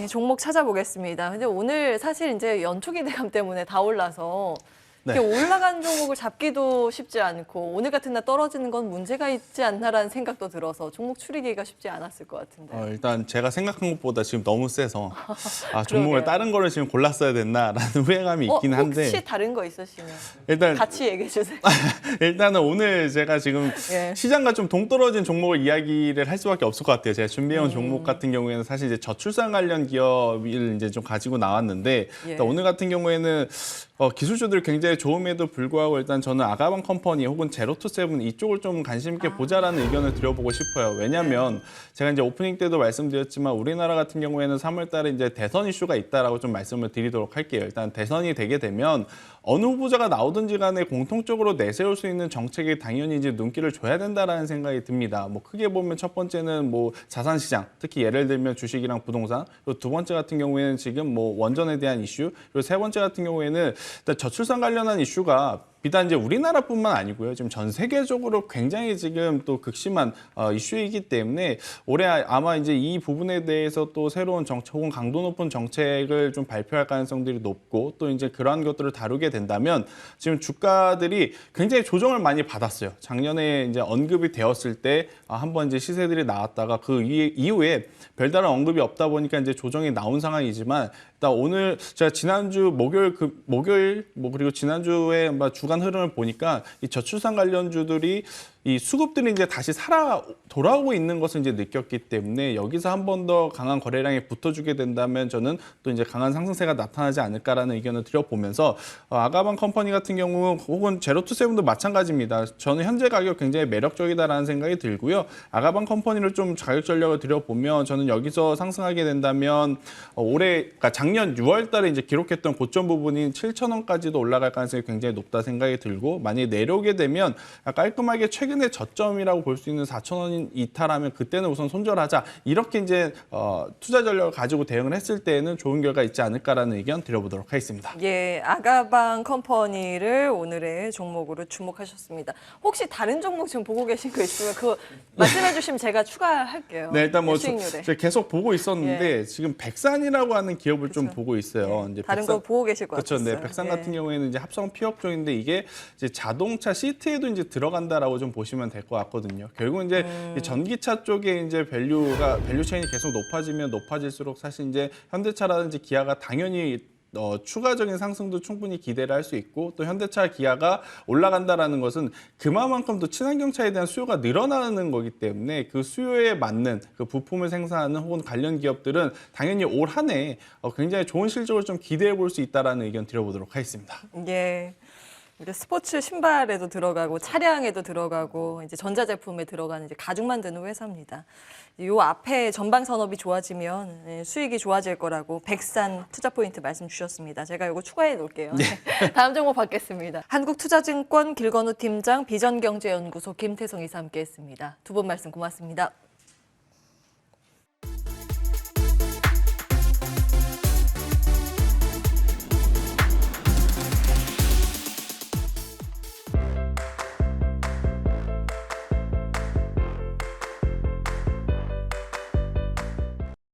네, 종목 찾아보겠습니다. 근데 오늘 사실 이제 연초 기대감 때문에 다 올라서 네. 이렇게 올라간 종목을 잡기도 쉽지 않고 오늘 같은 날 떨어지는 건 문제가 있지 않나라는 생각도 들어서 종목 추리기가 쉽지 않았을 것 같은데. 일단 제가 생각한 것보다 지금 너무 세서 종목을 그러게요. 다른 거를 지금 골랐어야 됐나라는 후회감이 있긴 한데 혹시 다른 거 있으시면 일단 같이 얘기해 주세요. 일단은 오늘 제가 지금 예. 시장과 좀 동떨어진 종목을 이야기를 할 수밖에 없을 것 같아요. 제가 준비해온 종목 같은 경우에는 사실 이제 저출산 관련 기업을 이제 좀 가지고 나왔는데 예. 일단 오늘 같은 경우에는 기술주들이 굉장히 좋음에도 불구하고 일단 저는 아가방 컴퍼니 혹은 제로투세븐 이쪽을 좀 관심 있게 보자라는 의견을 드려보고 싶어요. 왜냐하면 제가 이제 오프닝 때도 말씀드렸지만 우리나라 같은 경우에는 3월 달에 이제 대선 이슈가 있다라고 좀 말씀을 드리도록 할게요. 일단 대선이 되게 되면 어느 후보자가 나오든지 간에 공통적으로 내세울 수 있는 정책에 당연히 이제 눈길을 줘야 된다라는 생각이 듭니다. 뭐 크게 보면 첫 번째는 뭐 자산 시장, 특히 예를 들면 주식이랑 부동산, 그리고 두 번째 같은 경우에는 지금 뭐 원전에 대한 이슈, 그리고 세 번째 같은 경우에는 일단 저출산 관련한 이슈가 비단 이제 우리나라뿐만 아니고요. 지금 전 세계적으로 굉장히 지금 또 극심한 이슈이기 때문에 올해 아마 이제 이 부분에 대해서 또 새로운 정책 혹은 강도 높은 정책을 좀 발표할 가능성들이 높고 또 이제 그러한 것들을 다루게 된다면 지금 주가들이 굉장히 조정을 많이 받았어요. 작년에 이제 언급이 되었을 때 한번 이제 시세들이 나왔다가 그 이후에 별다른 언급이 없다 보니까 이제 조정이 나온 상황이지만 일단 오늘 제가 지난주 목요일 그리고 지난주에 주간 흐름을 보니까 이 저출산 관련주들이 이 수급들이 이제 다시 돌아오고 있는 것을 이제 느꼈기 때문에 여기서 한 번 더 강한 거래량이 붙어주게 된다면 저는 또 이제 강한 상승세가 나타나지 않을까라는 의견을 드려보면서 아가방 컴퍼니 같은 경우 혹은 제로투세븐도 마찬가지입니다. 저는 현재 가격 굉장히 매력적이다라는 생각이 들고요. 아가방 컴퍼니를 좀 가격 전략을 드려보면 저는 여기서 상승하게 된다면 그러니까 작년 6월 달에 이제 기록했던 고점 부분인 7,000원까지도 올라갈 가능성이 굉장히 높다 생각이 들고 만약에 내려오게 되면 깔끔하게 최근의 저점이라고 볼 수 있는 4,000원 이탈하면 그때는 우선 손절하자 이렇게 이제 투자 전략을 가지고 대응을 했을 때에는 좋은 결과 있지 않을까라는 의견 드려보도록 하겠습니다. 예, 아가방 컴퍼니를 오늘의 종목으로 주목하셨습니다. 혹시 다른 종목 지금 보고 계신 거 있으면 그거 말씀해 주시면 제가 추가할게요. 네, 일단 뭐 수익률에. 제가 계속 보고 있었는데 지금 백산이라고 하는 기업을 좀 보고 있어요. 이제 다른 거 보고 계실 것 그렇죠. 같았어요. 네, 백산 같은 경우에는 이제 합성 피업종인데 이게 이제 자동차 시트에도 이제 들어간다라고 좀 보시면 될 것 같거든요. 결국 이제 이 전기차 쪽에 이제 밸류 체인이 계속 높아지면 높아질수록 사실 이제 현대차라든지 기아가 당연히 추가적인 상승도 충분히 기대를 할 수 있고 또 현대차 기아가 올라간다라는 것은 그만큼 또 친환경차에 대한 수요가 늘어나는 거기 때문에 그 수요에 맞는 그 부품을 생산하는 혹은 관련 기업들은 당연히 올 한 해 굉장히 좋은 실적을 좀 기대해 볼 수 있다라는 의견 드려보도록 하겠습니다. 예. 이제 스포츠 신발에도 들어가고 차량에도 들어가고 이제 전자제품에 들어가는 이제 가죽 만드는 회사입니다. 요 앞에 전방 산업이 좋아지면 수익이 좋아질 거라고 백산 투자 포인트 말씀 주셨습니다. 제가 이거 추가해 놓을게요. 다음 종목 받겠습니다. 한국투자증권 길건우 팀장, 비전경제연구소 김태성 이사 함께했습니다. 두 분 말씀 고맙습니다.